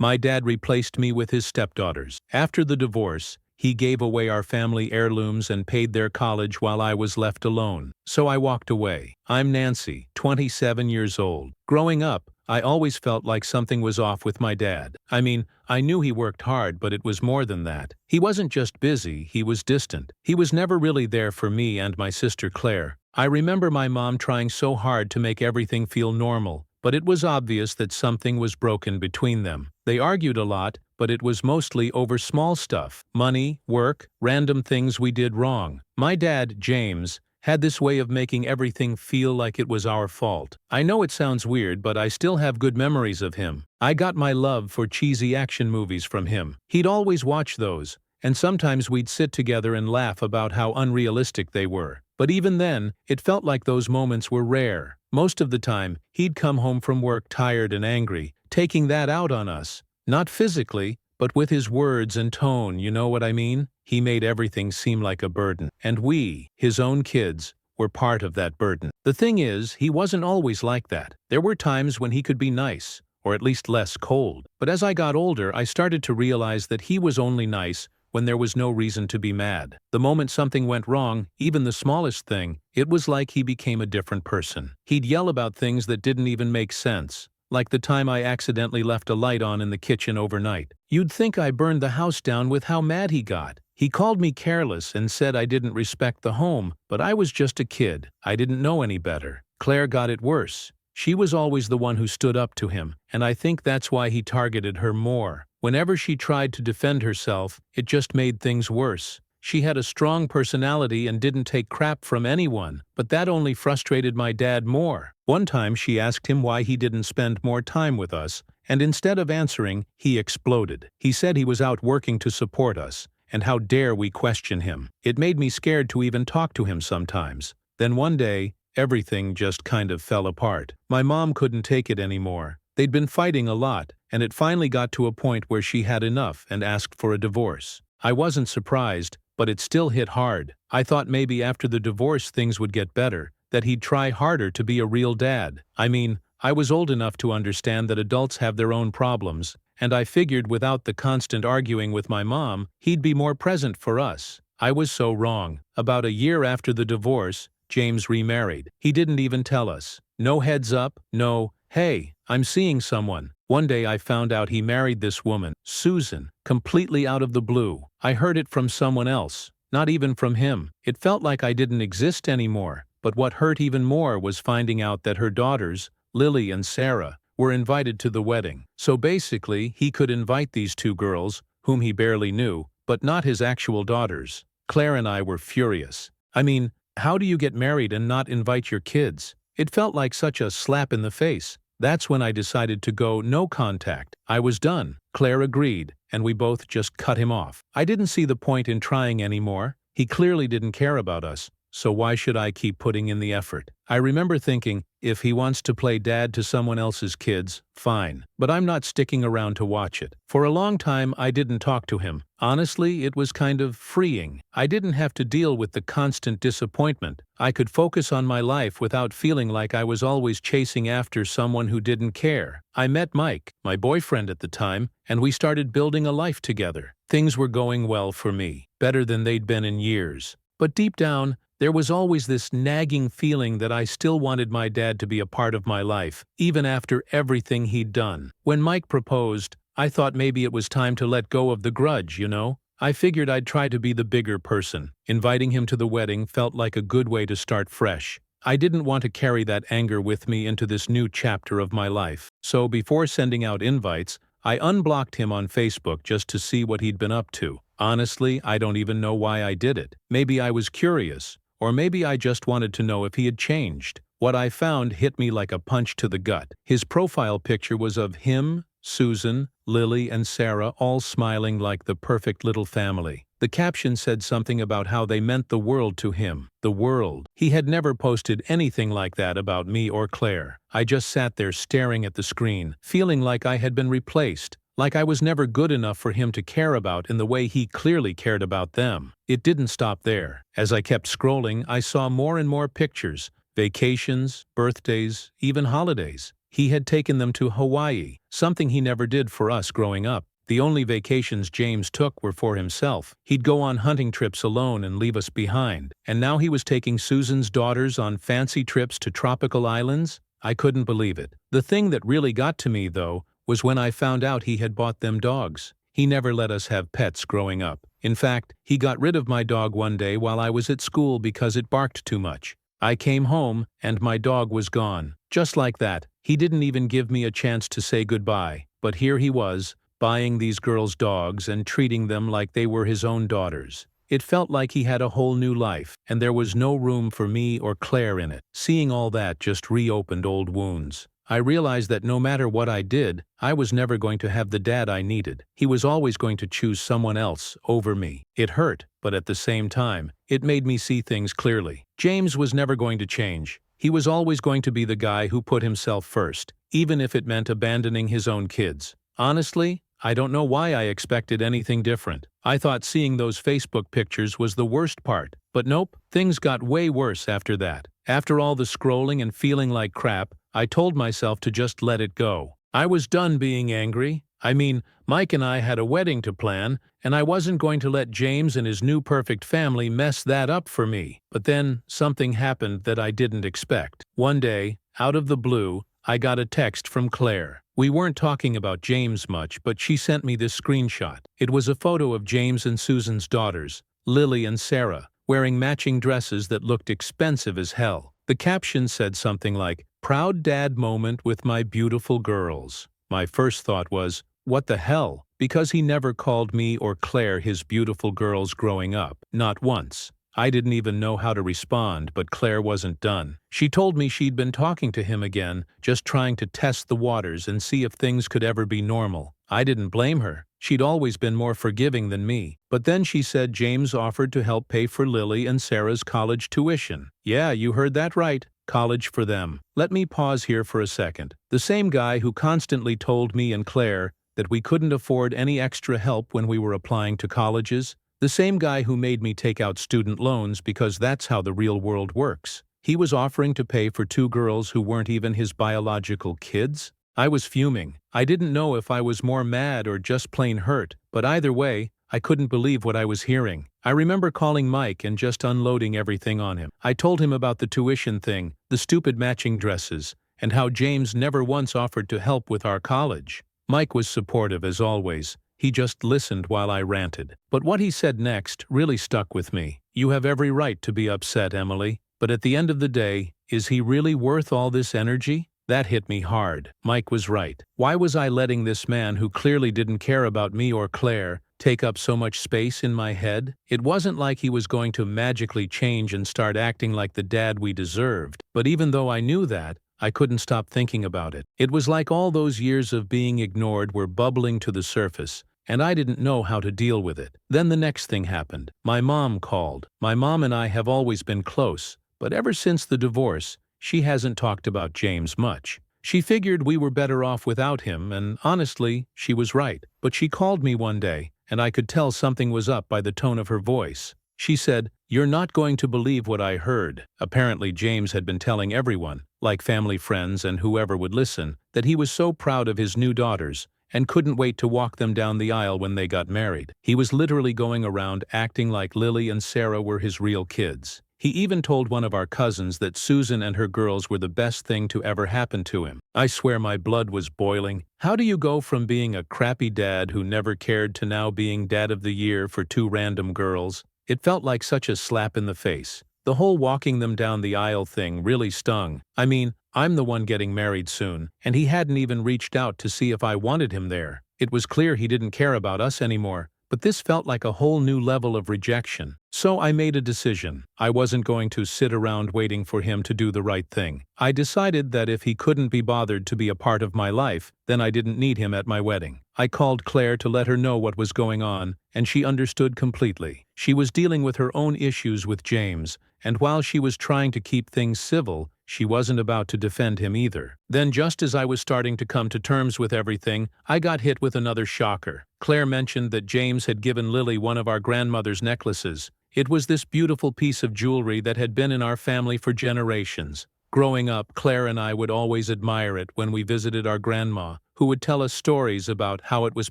My dad replaced me with his stepdaughters. After the divorce, he gave away our family heirlooms and paid their college while I was left alone. So I walked away. I'm Nancy, 27 years old. Growing up, I always felt like something was off with my dad. I mean, I knew he worked hard, but it was more than that. He wasn't just busy, he was distant. He was never really there for me and my sister Claire. I remember my mom trying so hard to make everything feel normal, but it was obvious that something was broken between them. They argued a lot, but it was mostly over small stuff: money, work, random things we did wrong. My dad, James, had this way of making everything feel like it was our fault. I know it sounds weird, but I still have good memories of him. I got my love for cheesy action movies from him. He'd always watch those, and sometimes we'd sit together and laugh about how unrealistic they were. But even then, it felt like those moments were rare. Most of the time, he'd come home from work tired and angry, taking that out on us. Not physically, but with his words and tone, you know what I mean? He made everything seem like a burden. And we, his own kids, were part of that burden. The thing is, he wasn't always like that. There were times when he could be nice, or at least less cold. But as I got older, I started to realize that he was only nice when there was no reason to be mad. The moment something went wrong, even the smallest thing, it was like he became a different person. He'd yell about things that didn't even make sense. Like the time I accidentally left a light on in the kitchen overnight. You'd think I burned the house down with how mad he got. He called me careless and said I didn't respect the home, but I was just a kid. I didn't know any better. Claire got it worse. She was always the one who stood up to him, and I think that's why he targeted her more. Whenever she tried to defend herself, it just made things worse. She had a strong personality and didn't take crap from anyone, but that only frustrated my dad more. One time she asked him why he didn't spend more time with us, and instead of answering, he exploded. He said he was out working to support us, and how dare we question him. It made me scared to even talk to him sometimes. Then one day, everything just kind of fell apart. My mom couldn't take it anymore. They'd been fighting a lot, and it finally got to a point where she had enough and asked for a divorce. I wasn't surprised, but it still hit hard. I thought maybe after the divorce things would get better, that he'd try harder to be a real dad. I mean, I was old enough to understand that adults have their own problems, and I figured without the constant arguing with my mom, he'd be more present for us. I was so wrong. About a year after the divorce, James remarried. He didn't even tell us. No heads up, no, "Hey, I'm seeing someone." One day I found out he married this woman, Susan, completely out of the blue. I heard it from someone else, not even from him. It felt like I didn't exist anymore. But what hurt even more was finding out that her daughters, Lily and Sarah, were invited to the wedding. So basically, he could invite these two girls, whom he barely knew, but not his actual daughters. Claire and I were furious. I mean, how do you get married and not invite your kids? It felt like such a slap in the face. That's when I decided to go no contact. I was done. Claire agreed, and we both just cut him off. I didn't see the point in trying anymore. He clearly didn't care about us, so why should I keep putting in the effort? I remember thinking, if he wants to play dad to someone else's kids, fine. But I'm not sticking around to watch it. For a long time, I didn't talk to him. Honestly, it was kind of freeing. I didn't have to deal with the constant disappointment. I could focus on my life without feeling like I was always chasing after someone who didn't care. I met Mike, my boyfriend at the time, and we started building a life together. Things were going well for me, better than they'd been in years. But deep down, there was always this nagging feeling that I still wanted my dad to be a part of my life, even after everything he'd done. When Mike proposed, I thought maybe it was time to let go of the grudge, you know? I figured I'd try to be the bigger person. Inviting him to the wedding felt like a good way to start fresh. I didn't want to carry that anger with me into this new chapter of my life. So before sending out invites, I unblocked him on Facebook just to see what he'd been up to. Honestly, I don't even know why I did it. Maybe I was curious. Or maybe I just wanted to know if he had changed. What I found hit me like a punch to the gut. His profile picture was of him, Susan, Lily, and Sarah all smiling like the perfect little family. The caption said something about how they meant the world to him. The world. He had never posted anything like that about me or Claire. I just sat there staring at the screen, feeling like I had been replaced. Like I was never good enough for him to care about in the way he clearly cared about them. It didn't stop there. As I kept scrolling, I saw more and more pictures, vacations, birthdays, even holidays. He had taken them to Hawaii, something he never did for us growing up. The only vacations James took were for himself. He'd go on hunting trips alone and leave us behind. And now he was taking Susan's daughters on fancy trips to tropical islands? I couldn't believe it. The thing that really got to me, though, was when I found out he had bought them dogs. He never let us have pets growing up. In fact, he got rid of my dog one day while I was at school because it barked too much. I came home, and my dog was gone. Just like that. He didn't even give me a chance to say goodbye. But here he was, buying these girls' dogs and treating them like they were his own daughters. It felt like he had a whole new life, and there was no room for me or Claire in it. Seeing all that just reopened old wounds. I realized that no matter what I did, I was never going to have the dad I needed. He was always going to choose someone else over me. It hurt, but at the same time, it made me see things clearly. James was never going to change. He was always going to be the guy who put himself first, even if it meant abandoning his own kids. Honestly, I don't know why I expected anything different. I thought seeing those Facebook pictures was the worst part. But nope, things got way worse after that. After all the scrolling and feeling like crap, I told myself to just let it go. I was done being angry. I mean, Mike and I had a wedding to plan, and I wasn't going to let James and his new perfect family mess that up for me. But then, something happened that I didn't expect. One day, out of the blue, I got a text from Claire. We weren't talking about James much, but she sent me this screenshot. It was a photo of James and Susan's daughters, Lily and Sarah, wearing matching dresses that looked expensive as hell. The caption said something like, "Proud dad moment with my beautiful girls." My first thought was, what the hell? Because he never called me or Claire his beautiful girls growing up. Not once. I didn't even know how to respond, but Claire wasn't done. She told me she'd been talking to him again, just trying to test the waters and see if things could ever be normal. I didn't blame her. She'd always been more forgiving than me. But then she said James offered to help pay for Lily and Sarah's college tuition. Yeah, you heard that right. College for them. Let me pause here for a second. The same guy who constantly told me and Claire that we couldn't afford any extra help when we were applying to colleges. The same guy who made me take out student loans because that's how the real world works. He was offering to pay for two girls who weren't even his biological kids? I was fuming. I didn't know if I was more mad or just plain hurt, but either way, I couldn't believe what I was hearing. I remember calling Mike and just unloading everything on him. I told him about the tuition thing, the stupid matching dresses, and how James never once offered to help with our college. Mike was supportive as always. He just listened while I ranted. But what he said next really stuck with me. You have every right to be upset, Emily. But at the end of the day, is he really worth all this energy? That hit me hard. Mike was right. Why was I letting this man who clearly didn't care about me or Claire take up so much space in my head? It wasn't like he was going to magically change and start acting like the dad we deserved. But even though I knew that, I couldn't stop thinking about it. It was like all those years of being ignored were bubbling to the surface, and I didn't know how to deal with it. Then the next thing happened. My mom called. My mom and I have always been close, but ever since the divorce, she hasn't talked about James much. She figured we were better off without him, and honestly, she was right. But she called me one day, and I could tell something was up by the tone of her voice. She said, "You're not going to believe what I heard." Apparently James had been telling everyone, like family friends and whoever would listen, that he was so proud of his new daughters, and couldn't wait to walk them down the aisle when they got married. He was literally going around acting like Lily and Sarah were his real kids. He even told one of our cousins that Susan and her girls were the best thing to ever happen to him. I swear my blood was boiling. How do you go from being a crappy dad who never cared to now being dad of the year for two random girls? It felt like such a slap in the face. The whole walking them down the aisle thing really stung. I mean, I'm the one getting married soon, and he hadn't even reached out to see if I wanted him there. It was clear he didn't care about us anymore, but this felt like a whole new level of rejection. So I made a decision. I wasn't going to sit around waiting for him to do the right thing. I decided that if he couldn't be bothered to be a part of my life, then I didn't need him at my wedding. I called Claire to let her know what was going on, and she understood completely. She was dealing with her own issues with James, and while she was trying to keep things civil, she wasn't about to defend him either. Then just as I was starting to come to terms with everything, I got hit with another shocker. Claire mentioned that James had given Lily one of our grandmother's necklaces. It was this beautiful piece of jewelry that had been in our family for generations. Growing up, Claire and I would always admire it when we visited our grandma, who would tell us stories about how it was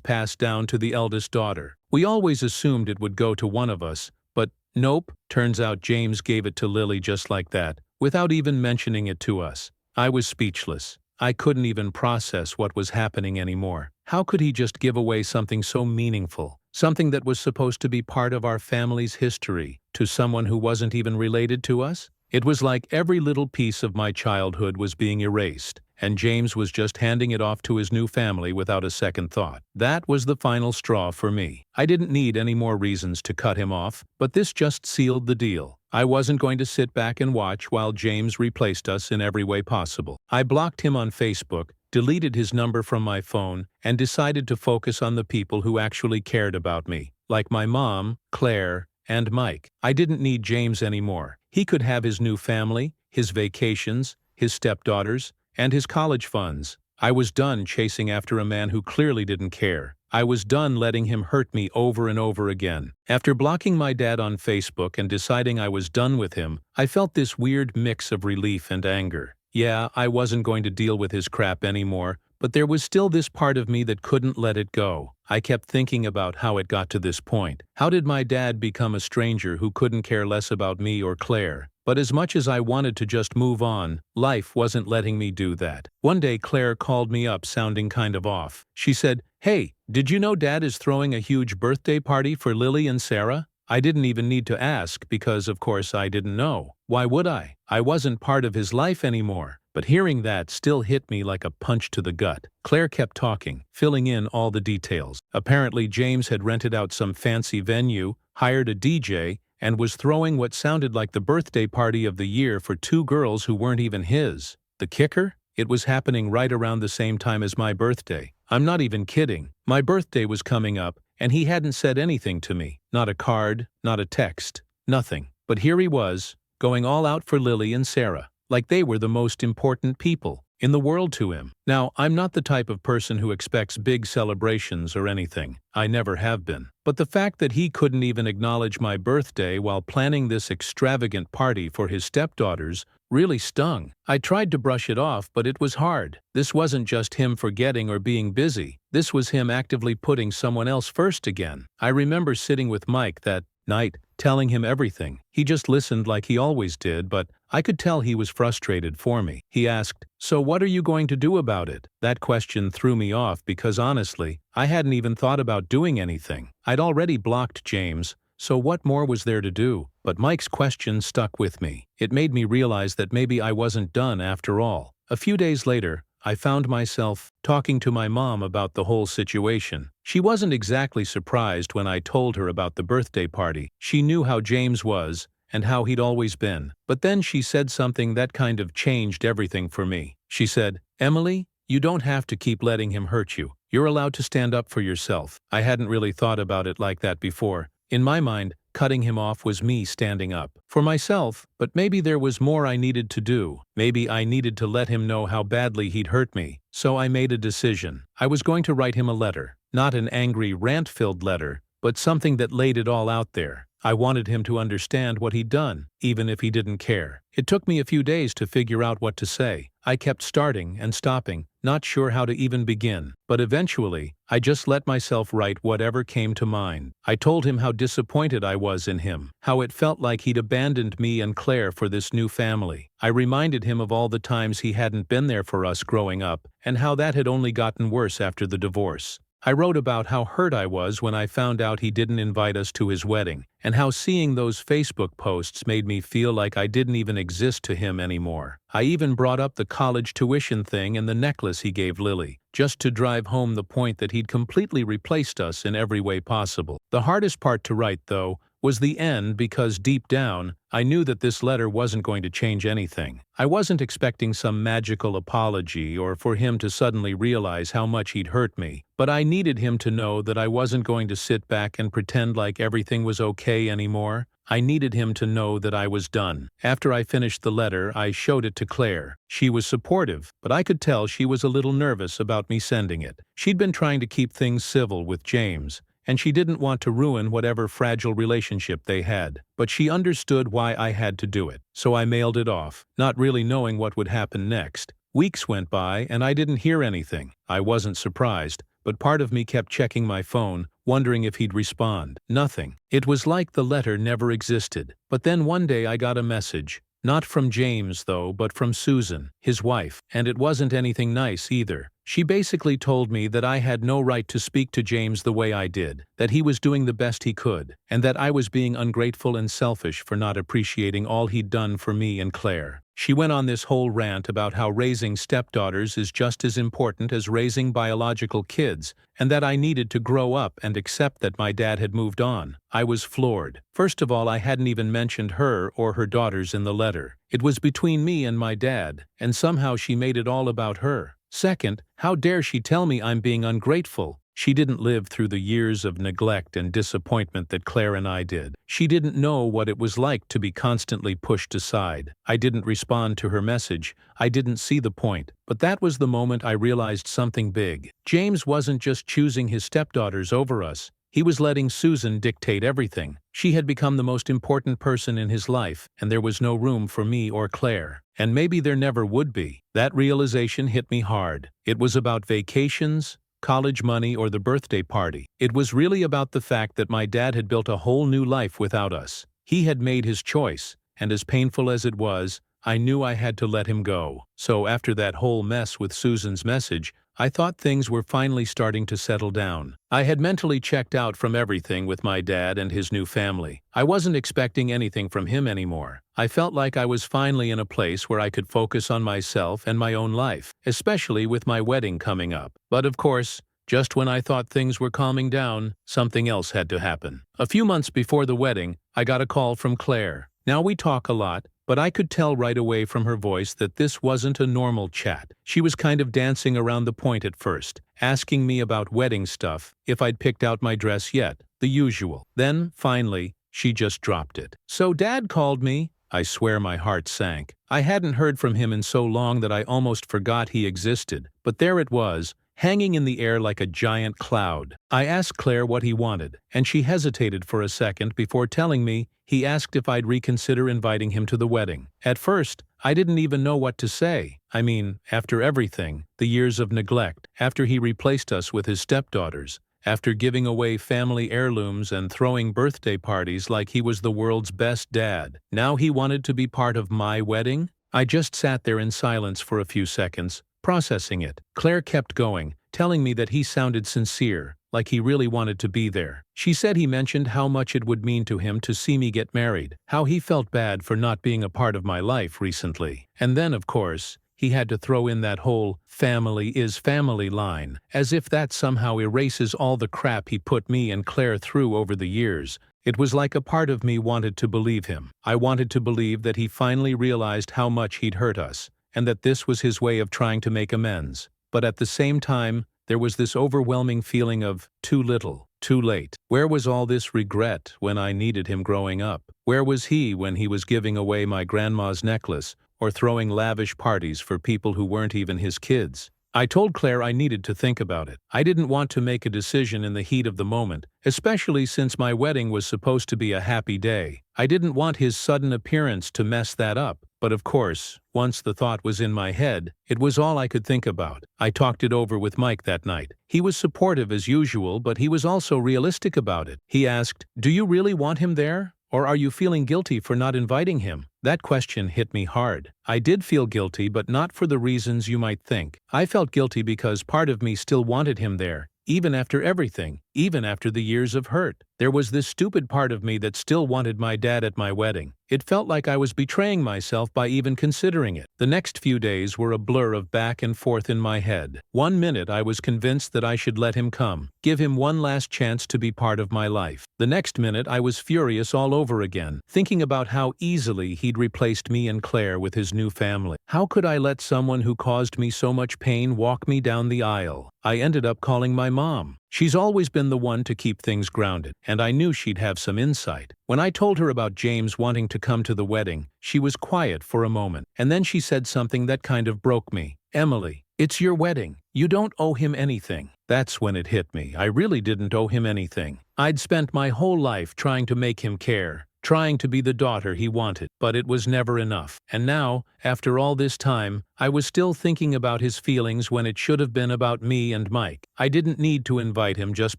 passed down to the eldest daughter. We always assumed it would go to one of us, but nope, turns out James gave it to Lily just like that, without even mentioning it to us. I was speechless. I couldn't even process what was happening anymore. How could he just give away something so meaningful, something that was supposed to be part of our family's history, to someone who wasn't even related to us? It was like every little piece of my childhood was being erased, and James was just handing it off to his new family without a second thought. That was the final straw for me. I didn't need any more reasons to cut him off, but this just sealed the deal. I wasn't going to sit back and watch while James replaced us in every way possible. I blocked him on Facebook, deleted his number from my phone, and decided to focus on the people who actually cared about me, like my mom, Claire, and Mike. I didn't need James anymore. He could have his new family, his vacations, his stepdaughters, and his college funds. I was done chasing after a man who clearly didn't care. I was done letting him hurt me over and over again. After blocking my dad on Facebook and deciding I was done with him, I felt this weird mix of relief and anger. Yeah, I wasn't going to deal with his crap anymore, but there was still this part of me that couldn't let it go. I kept thinking about how it got to this point. How did my dad become a stranger who couldn't care less about me or Claire? But as much as I wanted to just move on, life wasn't letting me do that. One day Claire called me up sounding kind of off. She said, "Hey, did you know Dad is throwing a huge birthday party for Lily and Sarah?" I didn't even need to ask because, of course, I didn't know. Why would I? I wasn't part of his life anymore. But hearing that still hit me like a punch to the gut. Claire kept talking, filling in all the details. Apparently James had rented out some fancy venue, hired a DJ, and was throwing what sounded like the birthday party of the year for two girls who weren't even his. The kicker? It was happening right around the same time as my birthday. I'm not even kidding. My birthday was coming up, and he hadn't said anything to me. Not a card, not a text, nothing. But here he was, going all out for Lily and Sarah, like they were the most important people in the world to him. Now, I'm not the type of person who expects big celebrations or anything. I never have been. But the fact that he couldn't even acknowledge my birthday while planning this extravagant party for his stepdaughters really stung. I tried to brush it off, but it was hard. This wasn't just him forgetting or being busy. This was him actively putting someone else first again. I remember sitting with Mike that night, telling him everything. He just listened like he always did, but I could tell he was frustrated for me. He asked, "So what are you going to do about it?" That question threw me off because honestly, I hadn't even thought about doing anything. I'd already blocked James, so what more was there to do? But Mike's question stuck with me. It made me realize that maybe I wasn't done after all. A few days later, I found myself talking to my mom about the whole situation. She wasn't exactly surprised when I told her about the birthday party. She knew how James was and how he'd always been. But then she said something that kind of changed everything for me. She said, "Emily, you don't have to keep letting him hurt you. You're allowed to stand up for yourself." I hadn't really thought about it like that before. In my mind, cutting him off was me standing up for myself, but maybe there was more I needed to do. Maybe I needed to let him know how badly he'd hurt me. So I made a decision. I was going to write him a letter. Not an angry, rant-filled letter, but something that laid it all out there. I wanted him to understand what he'd done, even if he didn't care. It took me a few days to figure out what to say. I kept starting and stopping, not sure how to even begin. But eventually, I just let myself write whatever came to mind. I told him how disappointed I was in him, how it felt like he'd abandoned me and Claire for this new family. I reminded him of all the times he hadn't been there for us growing up, and how that had only gotten worse after the divorce. I wrote about how hurt I was when I found out he didn't invite us to his wedding, and how seeing those Facebook posts made me feel like I didn't even exist to him anymore. I even brought up the college tuition thing and the necklace he gave Lily, just to drive home the point that he'd completely replaced us in every way possible. The hardest part to write, though, was the end because deep down, I knew that this letter wasn't going to change anything. I wasn't expecting some magical apology or for him to suddenly realize how much he'd hurt me, but I needed him to know that I wasn't going to sit back and pretend like everything was okay anymore. I needed him to know that I was done. After I finished the letter, I showed it to Claire. She was supportive, but I could tell she was a little nervous about me sending it. She'd been trying to keep things civil with James, and she didn't want to ruin whatever fragile relationship they had. But she understood why I had to do it, so I mailed it off, not really knowing what would happen next. Weeks went by and I didn't hear anything. I wasn't surprised, but part of me kept checking my phone, wondering if he'd respond. Nothing. It was like the letter never existed. But then one day I got a message. Not from James, though, but from Susan, his wife, and it wasn't anything nice either. She basically told me that I had no right to speak to James the way I did, that he was doing the best he could, and that I was being ungrateful and selfish for not appreciating all he'd done for me and Claire. She went on this whole rant about how raising stepdaughters is just as important as raising biological kids, and that I needed to grow up and accept that my dad had moved on. I was floored. First of all, I hadn't even mentioned her or her daughters in the letter. It was between me and my dad, and somehow she made it all about her. Second, how dare she tell me I'm being ungrateful? She didn't live through the years of neglect and disappointment that Claire and I did. She didn't know what it was like to be constantly pushed aside. I didn't respond to her message. I didn't see the point. But that was the moment I realized something big. James wasn't just choosing his stepdaughters over us. He was letting Susan dictate everything. She had become the most important person in his life, and there was no room for me or Claire. And maybe there never would be. That realization hit me hard. It was about vacations, college money, or the birthday party. It was really about the fact that my dad had built a whole new life without us. He had made his choice, and as painful as it was, I knew I had to let him go. So after that whole mess with Susan's message, I thought things were finally starting to settle down. I had mentally checked out from everything with my dad and his new family. I wasn't expecting anything from him anymore. I felt like I was finally in a place where I could focus on myself and my own life, especially with my wedding coming up. But of course, just when I thought things were calming down, something else had to happen. A few months before the wedding, I got a call from Claire. Now we talk a lot, but I could tell right away from her voice that this wasn't a normal chat. She was kind of dancing around the point at first, asking me about wedding stuff, if I'd picked out my dress yet, the usual. Then, finally, she just dropped it. "So Dad called me." I swear my heart sank. I hadn't heard from him in so long that I almost forgot he existed, but there it was, hanging in the air like a giant cloud. I asked Claire what he wanted, and she hesitated for a second before telling me he asked if I'd reconsider inviting him to the wedding. At first, I didn't even know what to say. I mean, after everything, the years of neglect, after he replaced us with his stepdaughters, after giving away family heirlooms and throwing birthday parties like he was the world's best dad, now he wanted to be part of my wedding? I just sat there in silence for a few seconds, processing it. Claire kept going, telling me that he sounded sincere, like he really wanted to be there. She said he mentioned how much it would mean to him to see me get married, how he felt bad for not being a part of my life recently. And then, of course, he had to throw in that whole "family is family" line, as if that somehow erases all the crap he put me and Claire through over the years. It was like a part of me wanted to believe him. I wanted to believe that he finally realized how much he'd hurt us, and that this was his way of trying to make amends. But at the same time, there was this overwhelming feeling of too little, too late. Where was all this regret when I needed him growing up? Where was he when he was giving away my grandma's necklace or throwing lavish parties for people who weren't even his kids? I told Claire I needed to think about it. I didn't want to make a decision in the heat of the moment, especially since my wedding was supposed to be a happy day. I didn't want his sudden appearance to mess that up. But of course, once the thought was in my head, it was all I could think about. I talked it over with Mike that night. He was supportive as usual, but he was also realistic about it. He asked, "Do you really want him there? Or are you feeling guilty for not inviting him?" That question hit me hard. I did feel guilty, but not for the reasons you might think. I felt guilty because part of me still wanted him there, even after everything, even after the years of hurt. There was this stupid part of me that still wanted my dad at my wedding. It felt like I was betraying myself by even considering it. The next few days were a blur of back and forth in my head. One minute I was convinced that I should let him come, give him one last chance to be part of my life. The next minute I was furious all over again, thinking about how easily he'd replaced me and Claire with his new family. How could I let someone who caused me so much pain walk me down the aisle? I ended up calling my mom. She's always been the one to keep things grounded, and I knew she'd have some insight. When I told her about James wanting to come to the wedding, she was quiet for a moment, and then she said something that kind of broke me. "Emily, it's your wedding. "You don't owe him anything." That's when it hit me. I really didn't owe him anything. I'd spent my whole life trying to make him care, trying to be the daughter he wanted, but it was never enough. And now, after all this time, I was still thinking about his feelings when it should have been about me and Mike. I didn't need to invite him just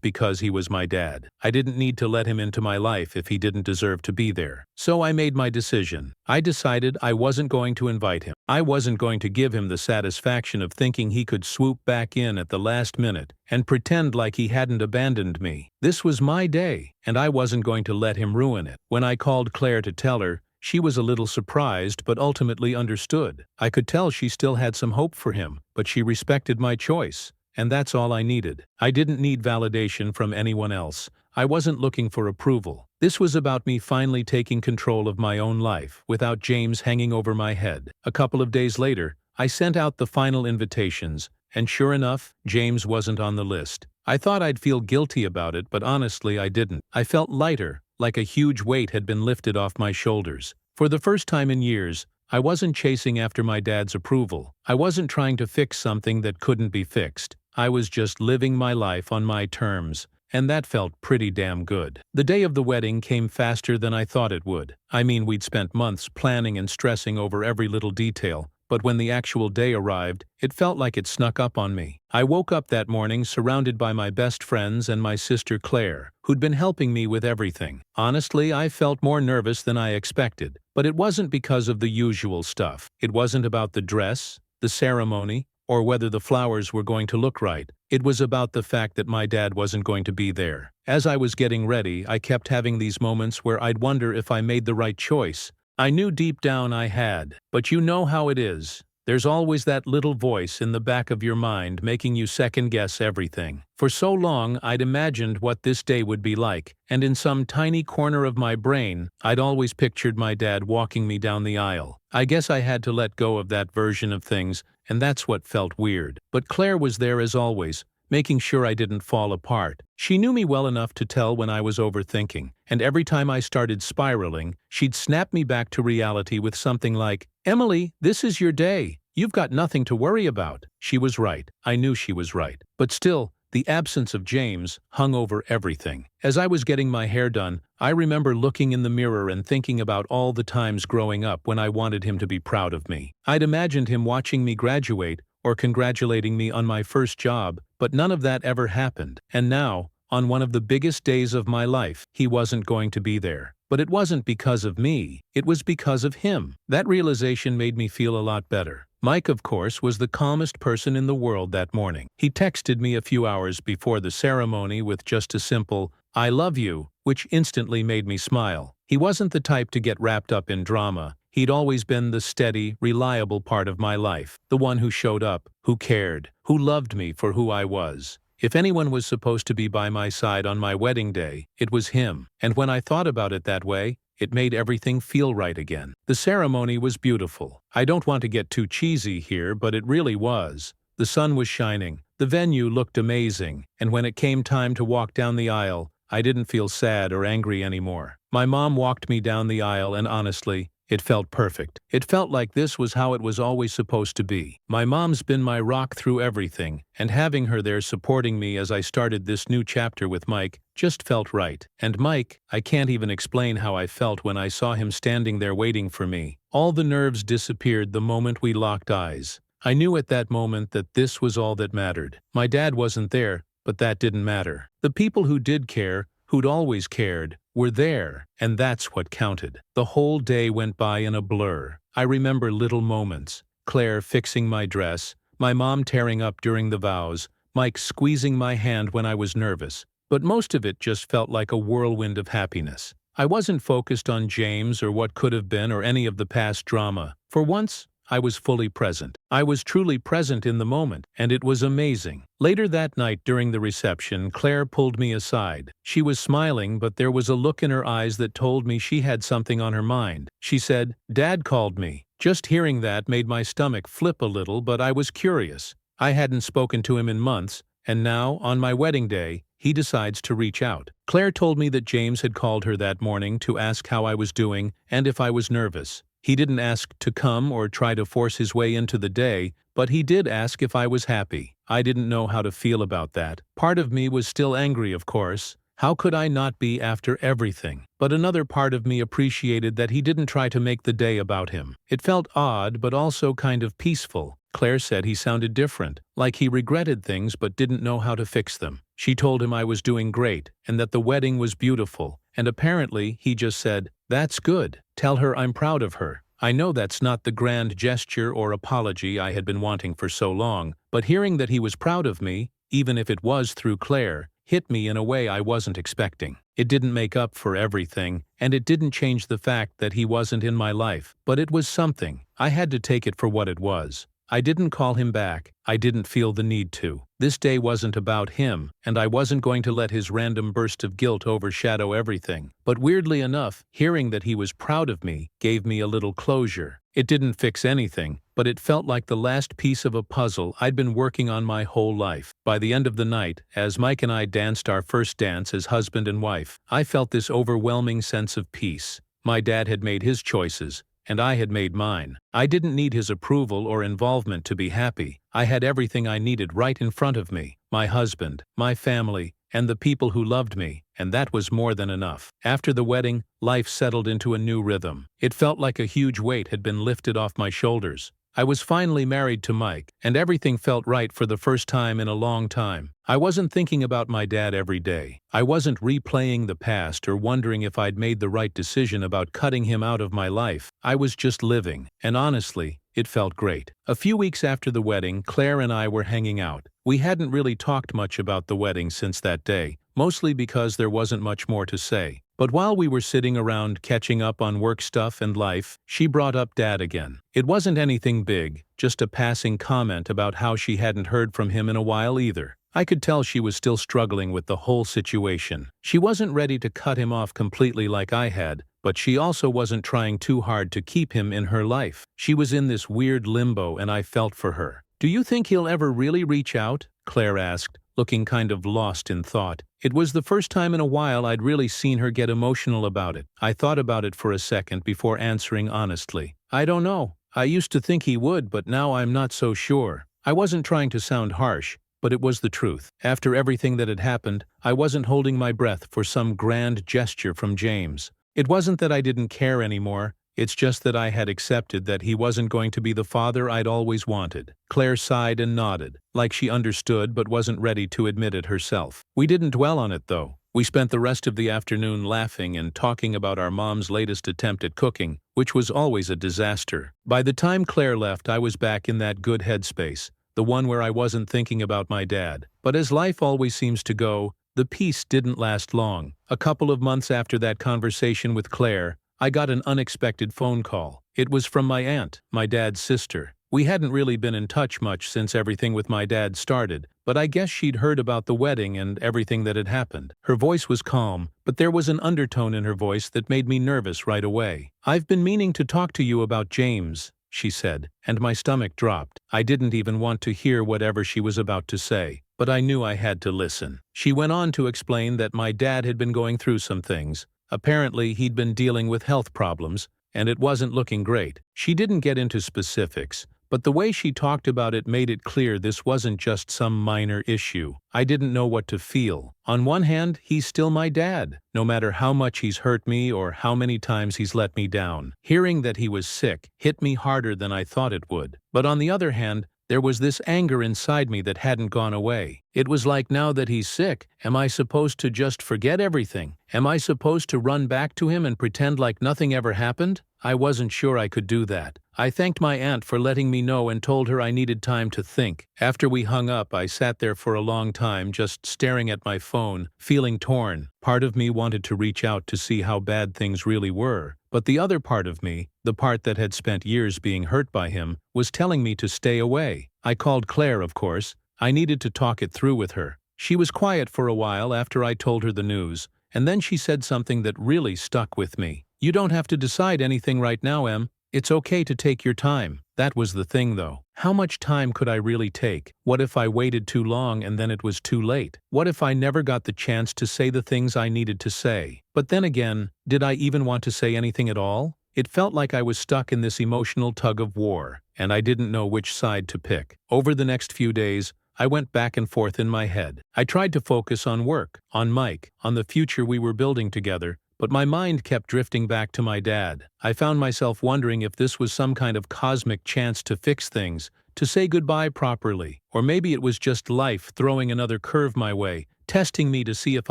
because he was my dad. I didn't need to let him into my life if he didn't deserve to be there. So I made my decision. I decided I wasn't going to invite him. I wasn't going to give him the satisfaction of thinking he could swoop back in at the last minute and pretend like he hadn't abandoned me. This was my day, and I wasn't going to let him ruin it. When I called Claire to tell her, she was a little surprised but ultimately understood. I could tell she still had some hope for him, but she respected my choice, and that's all I needed. I didn't need validation from anyone else. I wasn't looking for approval. This was about me finally taking control of my own life, without James hanging over my head. A couple of days later, I sent out the final invitations, and sure enough, James wasn't on the list. I thought I'd feel guilty about it, but honestly I didn't. I felt lighter, like a huge weight had been lifted off my shoulders. For the first time in years, I wasn't chasing after my dad's approval. I wasn't trying to fix something that couldn't be fixed. I was just living my life on my terms, and that felt pretty damn good. The day of the wedding came faster than I thought it would. I mean, we'd spent months planning and stressing over every little detail, but when the actual day arrived, it felt like it snuck up on me. I woke up that morning surrounded by my best friends and my sister Claire, who'd been helping me with everything. Honestly, I felt more nervous than I expected, but it wasn't because of the usual stuff. It wasn't about the dress, the ceremony, or whether the flowers were going to look right. It was about the fact that my dad wasn't going to be there. As I was getting ready, I kept having these moments where I'd wonder if I made the right choice. I knew deep down I had, but you know how it is. There's always that little voice in the back of your mind making you second-guess everything. For so long, I'd imagined what this day would be like, and in some tiny corner of my brain, I'd always pictured my dad walking me down the aisle. I guess I had to let go of that version of things, and that's what felt weird. But Claire was there as always, making sure I didn't fall apart. She knew me well enough to tell when I was overthinking, and every time I started spiraling, she'd snap me back to reality with something like, "Emily, this is your day. You've got nothing to worry about." She was right. I knew she was right. But still, the absence of James hung over everything. As I was getting my hair done, I remember looking in the mirror and thinking about all the times growing up when I wanted him to be proud of me. I'd imagined him watching me graduate or congratulating me on my first job, but none of that ever happened. And now, on one of the biggest days of my life, he wasn't going to be there. But it wasn't because of me, it was because of him. That realization made me feel a lot better. Mike, of course, was the calmest person in the world that morning. He texted me a few hours before the ceremony with just a simple, "I love you," which instantly made me smile. He wasn't the type to get wrapped up in drama. He'd always been the steady, reliable part of my life, the one who showed up, who cared, who loved me for who I was. If anyone was supposed to be by my side on my wedding day, it was him. And when I thought about it that way, it made everything feel right again. The ceremony was beautiful. I don't want to get too cheesy here, but it really was. The sun was shining, the venue looked amazing, and when it came time to walk down the aisle, I didn't feel sad or angry anymore. My mom walked me down the aisle, and honestly, it felt perfect. It felt like this was how it was always supposed to be. My mom's been my rock through everything, and having her there supporting me as I started this new chapter with Mike just felt right. And Mike, I can't even explain how I felt when I saw him standing there waiting for me. All the nerves disappeared the moment we locked eyes. I knew at that moment that this was all that mattered. My dad wasn't there, but that didn't matter. The people who did care, who'd always cared, were there, and that's what counted. The whole day went by in a blur. I remember little moments. Claire fixing my dress, my mom tearing up during the vows, Mike squeezing my hand when I was nervous. But most of it just felt like a whirlwind of happiness. I wasn't focused on James or what could have been or any of the past drama. For once, I was fully present. I was truly present in the moment, and it was amazing. Later that night during the reception, Claire pulled me aside. She was smiling, but there was a look in her eyes that told me she had something on her mind. She said, "Dad called me." Just hearing that made my stomach flip a little, but I was curious. I hadn't spoken to him in months, and now, on my wedding day, he decides to reach out. Claire told me that James had called her that morning to ask how I was doing and if I was nervous. He didn't ask to come or try to force his way into the day, but he did ask if I was happy. I didn't know how to feel about that. Part of me was still angry, of course. How could I not be after everything? But another part of me appreciated that he didn't try to make the day about him. It felt odd, but also kind of peaceful. Claire said he sounded different, like he regretted things but didn't know how to fix them. She told him I was doing great, and that the wedding was beautiful, and apparently he just said, "That's good. Tell her I'm proud of her." I know that's not the grand gesture or apology I had been wanting for so long, but hearing that he was proud of me, even if it was through Claire, hit me in a way I wasn't expecting. It didn't make up for everything, and it didn't change the fact that he wasn't in my life, but it was something. I had to take it for what it was. I didn't call him back. I didn't feel the need to. This day wasn't about him, and I wasn't going to let his random burst of guilt overshadow everything. But weirdly enough, hearing that he was proud of me gave me a little closure. It didn't fix anything, but it felt like the last piece of a puzzle I'd been working on my whole life. By the end of the night, as Mike and I danced our first dance as husband and wife, I felt this overwhelming sense of peace. My dad had made his choices, and I had made mine. I didn't need his approval or involvement to be happy. I had everything I needed right in front of me: my husband, my family, and the people who loved me, and that was more than enough. After the wedding, life settled into a new rhythm. It felt like a huge weight had been lifted off my shoulders. I was finally married to Mike, and everything felt right for the first time in a long time. I wasn't thinking about my dad every day. I wasn't replaying the past or wondering if I'd made the right decision about cutting him out of my life. I was just living, and honestly, it felt great. A few weeks after the wedding, Claire and I were hanging out. We hadn't really talked much about the wedding since that day, mostly because there wasn't much more to say. But while we were sitting around catching up on work stuff and life, she brought up Dad again. It wasn't anything big, just a passing comment about how she hadn't heard from him in a while either. I could tell she was still struggling with the whole situation. She wasn't ready to cut him off completely like I had, but she also wasn't trying too hard to keep him in her life. She was in this weird limbo, and I felt for her. "Do you think he'll ever really reach out?" Claire asked, looking kind of lost in thought. It was the first time in a while I'd really seen her get emotional about it. I thought about it for a second before answering honestly. "I don't know. I used to think he would, but now I'm not so sure." I wasn't trying to sound harsh, but it was the truth. After everything that had happened, I wasn't holding my breath for some grand gesture from James. It wasn't that I didn't care anymore. It's just that I had accepted that he wasn't going to be the father I'd always wanted. Claire sighed and nodded, like she understood but wasn't ready to admit it herself. We didn't dwell on it, though. We spent the rest of the afternoon laughing and talking about our mom's latest attempt at cooking, which was always a disaster. By the time Claire left, I was back in that good headspace, the one where I wasn't thinking about my dad. But as life always seems to go, the peace didn't last long. A couple of months after that conversation with Claire, I got an unexpected phone call. It was from my aunt, my dad's sister. We hadn't really been in touch much since everything with my dad started, but I guess she'd heard about the wedding and everything that had happened. Her voice was calm, but there was an undertone in her voice that made me nervous right away. "I've been meaning to talk to you about James," she said, and my stomach dropped. I didn't even want to hear whatever she was about to say, but I knew I had to listen. She went on to explain that my dad had been going through some things. Apparently, he'd been dealing with health problems, and it wasn't looking great. She didn't get into specifics, but the way she talked about it made it clear this wasn't just some minor issue. I didn't know what to feel. On one hand, he's still my dad, no matter how much he's hurt me or how many times he's let me down. Hearing that he was sick hit me harder than I thought it would. But on the other hand, there was this anger inside me that hadn't gone away. It was like, now that he's sick, am I supposed to just forget everything? Am I supposed to run back to him and pretend like nothing ever happened? I wasn't sure I could do that. I thanked my aunt for letting me know and told her I needed time to think. After we hung up, I sat there for a long time just staring at my phone, feeling torn. Part of me wanted to reach out to see how bad things really were, but the other part of me, the part that had spent years being hurt by him, was telling me to stay away. I called Claire, of course. I needed to talk it through with her. She was quiet for a while after I told her the news, and then she said something that really stuck with me. "You don't have to decide anything right now, Em. It's okay to take your time." That was the thing, though. How much time could I really take? What if I waited too long and then it was too late? What if I never got the chance to say the things I needed to say? But then again, did I even want to say anything at all? It felt like I was stuck in this emotional tug of war, and I didn't know which side to pick. Over the next few days, I went back and forth in my head. I tried to focus on work, on Mike, on the future we were building together, but my mind kept drifting back to my dad. I found myself wondering if this was some kind of cosmic chance to fix things, to say goodbye properly, or maybe it was just life throwing another curve my way, testing me to see if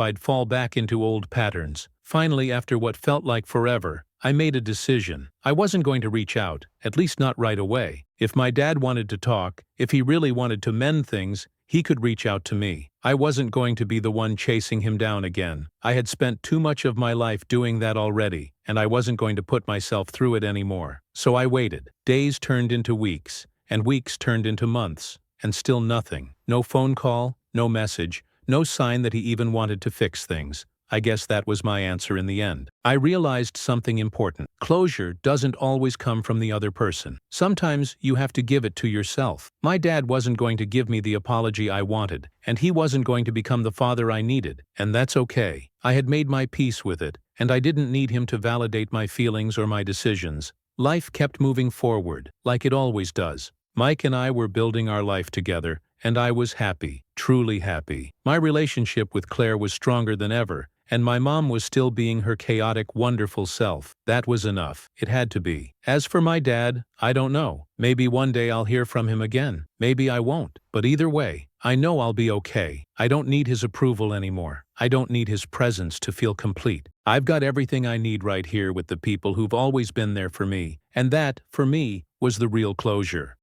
I'd fall back into old patterns. Finally, after what felt like forever, I made a decision. I wasn't going to reach out, at least not right away. If my dad wanted to talk, if he really wanted to mend things, he could reach out to me. I wasn't going to be the one chasing him down again. I had spent too much of my life doing that already, and I wasn't going to put myself through it anymore. So I waited. Days turned into weeks, and weeks turned into months, and still nothing. No phone call, no message, no sign that he even wanted to fix things. I guess that was my answer in the end. I realized something important. Closure doesn't always come from the other person. Sometimes you have to give it to yourself. My dad wasn't going to give me the apology I wanted, and he wasn't going to become the father I needed, and that's okay. I had made my peace with it, and I didn't need him to validate my feelings or my decisions. Life kept moving forward, like it always does. Mike and I were building our life together, and I was happy, truly happy. My relationship with Claire was stronger than ever, and my mom was still being her chaotic, wonderful self. That was enough. It had to be. As for my dad, I don't know. Maybe one day I'll hear from him again. Maybe I won't. But either way, I know I'll be okay. I don't need his approval anymore. I don't need his presence to feel complete. I've got everything I need right here with the people who've always been there for me. And that, for me, was the real closure.